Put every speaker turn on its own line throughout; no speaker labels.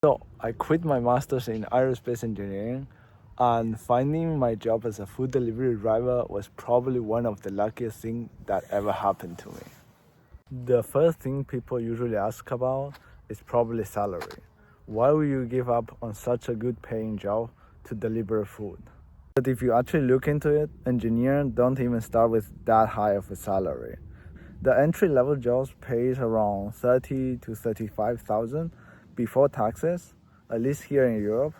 So I quit my master's in aerospace engineering, and finding my job as a food delivery driver was probably one of the luckiest things that ever happened to me. The first thing people usually ask about is probably salary. Why would you give up on such a good paying job to deliver food? But if you actually look into it, engineers don't even start with that high of a salary. The entry-level jobs pays around 30 to 35,000 before taxes, at least here in Europe,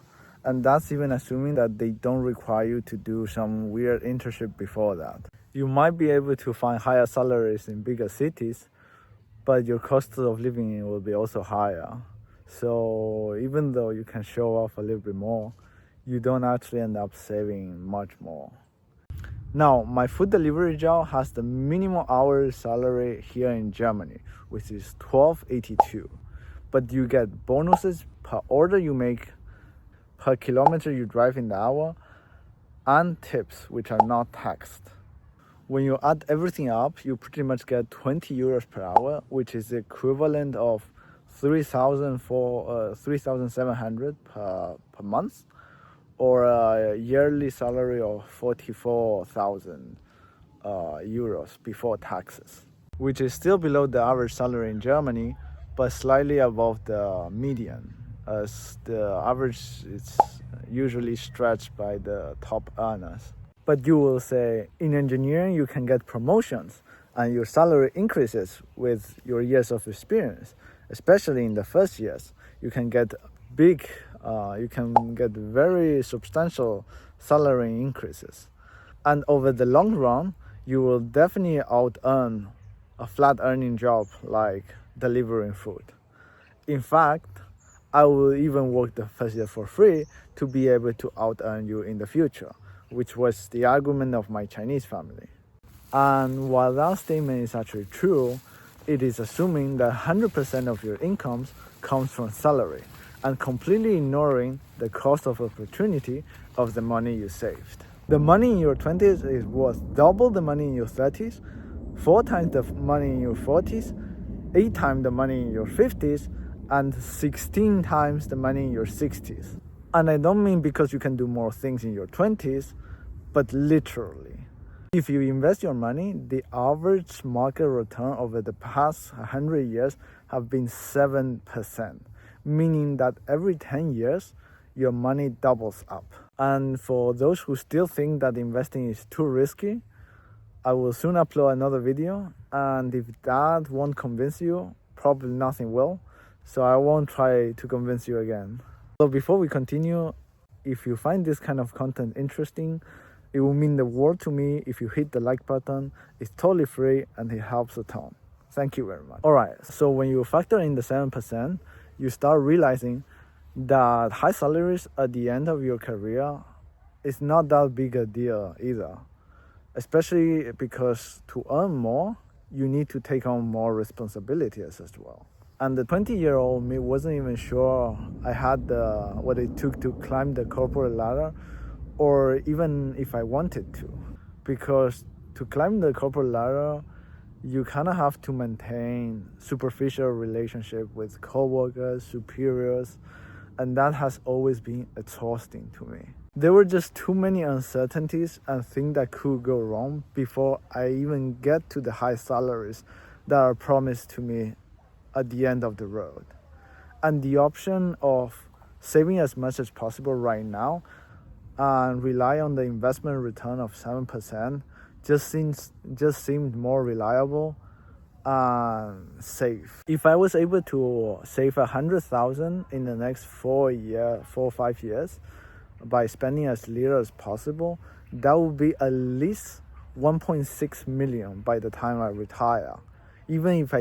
and that's even assuming that they don't require you to do some weird internship before that. You might be able to find higher salaries in bigger cities, but your cost of living will be also higher. So even though you can show off a little bit more, you don't actually end up saving much more. Now, my food delivery job has the minimum hourly salary here in Germany, which is 12.82. But you get bonuses per order you make, per kilometer you drive in the hour, and tips, which are not taxed. When you add everything up, you pretty much get 20 euros per hour, which is the equivalent of 3,700 per month, or a yearly salary of 44,000 euros before taxes, which is still below the average salary in Germany, but slightly above the median, as the average is usually stretched by the top earners. But you will say, in engineering you can get promotions and your salary increases with your years of experience, especially in the first years. You can get very substantial salary increases. And over the long run, you will definitely out-earn a flat earning job like delivering food. In fact, I will even work the first year for free to be able to out-earn you in the future, which was the argument of my Chinese family. And while that statement is actually true, it is assuming that 100% of your incomes comes from salary and completely ignoring the cost of opportunity of the money you saved. The money in your 20s is worth double the money in your 30s, 4 times the money in your 40s, 8 times the money in your 50s, and 16 times the money in your 60s. And I don't mean because you can do more things in your 20s, but literally. If you invest your money, the average market return over the past 100 years have been 7%, meaning that every 10 years, your money doubles up. And for those who still think that investing is too risky, I will soon upload another video, and if that won't convince you, probably nothing will, so I won't try to convince you again. So before we continue, if you find this kind of content interesting, it will mean the world to me if you hit the like button. It's totally free and it helps a ton. Thank you very much. Alright, so when you factor in the 7%, you start realizing that high salaries at the end of your career is not that big a deal either. Especially because to earn more, you need to take on more responsibilities as well. And the 20-year-old me wasn't even sure I had what it took to climb the corporate ladder, or even if I wanted to. Because to climb the corporate ladder, you kind of have to maintain superficial relationship with coworkers, superiors, and that has always been exhausting to me. There were just too many uncertainties and things that could go wrong before I even get to the high salaries that are promised to me at the end of the road. And the option of saving as much as possible right now and rely on the investment return of 7% just seemed more reliable and safe. If I was able to save 100,000 in the next 4 or 5 years by spending as little as possible, that would be at least 1.6 million by the time I retire, even if I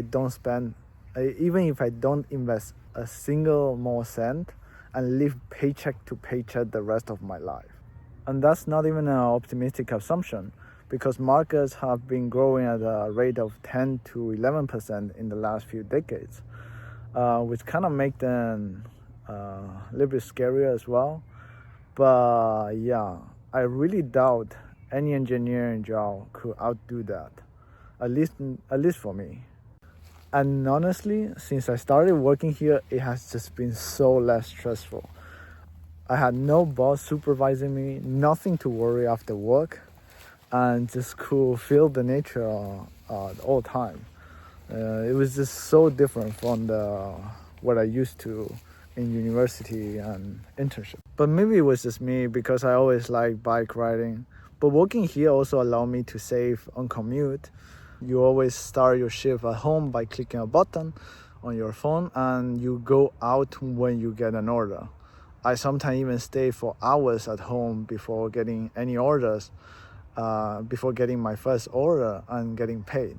don't invest a single more cent and live paycheck to paycheck the rest of my life. And that's not even an optimistic assumption, because markets have been growing at a rate of 10 to 11% in the last few decades, which kind of make them a little bit scarier as well. But yeah, I really doubt any engineering job could outdo that, at least for me. And honestly, since I started working here, it has just been so less stressful. I had no boss supervising me, nothing to worry after work, and just could feel the nature all time. It was just so different from what I used to in university and internship. But maybe it was just me because I always liked bike riding. But working here also allowed me to save on commute. You always start your shift at home by clicking a button on your phone and you go out when you get an order. I sometimes even stay for hours at home before getting any orders, before getting my first order and getting paid.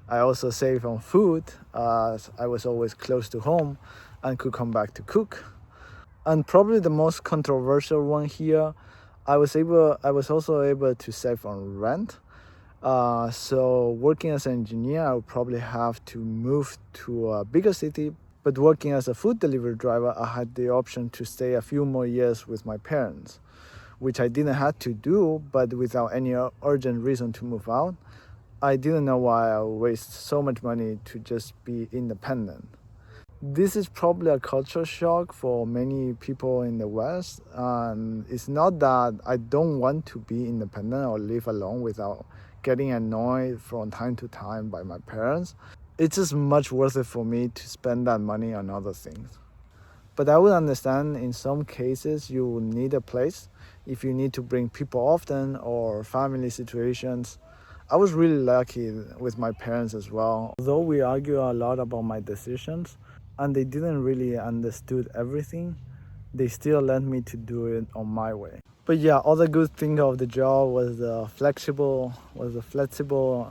I also save on food as I was always close to home and could come back to cook. And probably the most controversial one here, I was also able to save on rent. So working as an engineer, I would probably have to move to a bigger city. But working as a food delivery driver, I had the option to stay a few more years with my parents, which I didn't have to do, but without any urgent reason to move out. I didn't know why I would waste so much money to just be independent. This is probably a culture shock for many people in the West. And it's not that I don't want to be independent or live alone without getting annoyed from time to time by my parents. It's just much worth it for me to spend that money on other things. But I would understand in some cases you will need a place if you need to bring people often or family situations. I was really lucky with my parents as well. Although we argue a lot about my decisions and they didn't really understood everything, they still let me to do it on my way. But yeah, other good thing of the job was the flexible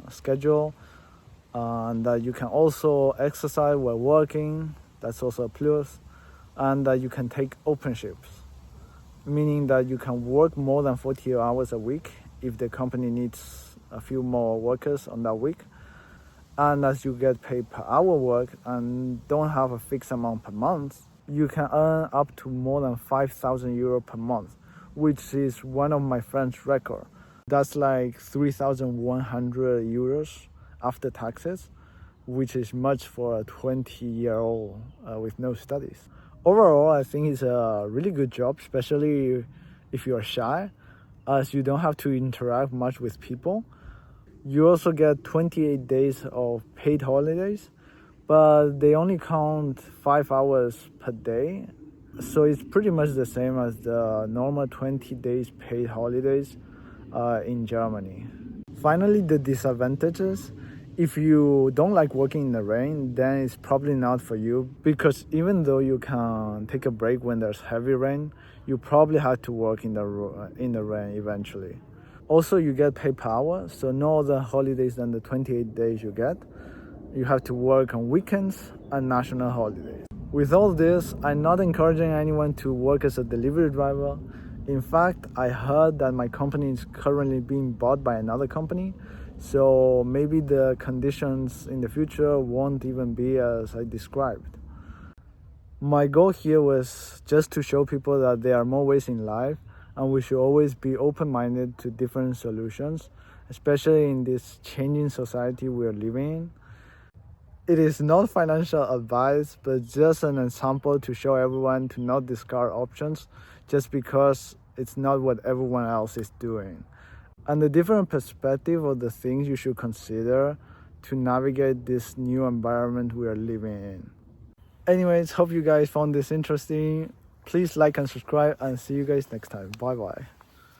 schedule, and that you can also exercise while working. That's also a plus, and that you can take open shifts, meaning that you can work more than 40 hours a week if the company needs a few more workers on that week. And as you get paid per hour work and don't have a fixed amount per month, you can earn up to more than 5,000 euro per month, which is one of my friend's record. That's like 3,100 euros after taxes, which is much for a 20-year-old with no studies. Overall, I think it's a really good job, especially if you're shy, as you don't have to interact much with people. You also get 28 days of paid holidays, but they only count 5 hours per day. So it's pretty much the same as the normal 20 days paid holidays in Germany. Finally, the disadvantages. If you don't like working in the rain, then it's probably not for you, because even though you can take a break when there's heavy rain, you probably have to work in the rain eventually. Also, you get paid per hour, so no other holidays than the 28 days you get. You have to work on weekends and national holidays. With all this, I'm not encouraging anyone to work as a delivery driver. In fact, I heard that my company is currently being bought by another company, so maybe the conditions in the future won't even be as I described. My goal here was just to show people that there are more ways in life, and we should always be open-minded to different solutions, especially in this changing society we're living in. It is not financial advice, but just an example to show everyone to not discard options just because it's not what everyone else is doing. And the different perspective of the things you should consider to navigate this new environment we are living in. Anyways, hope you guys found this interesting. Please like and subscribe, and see you guys next time. Bye bye.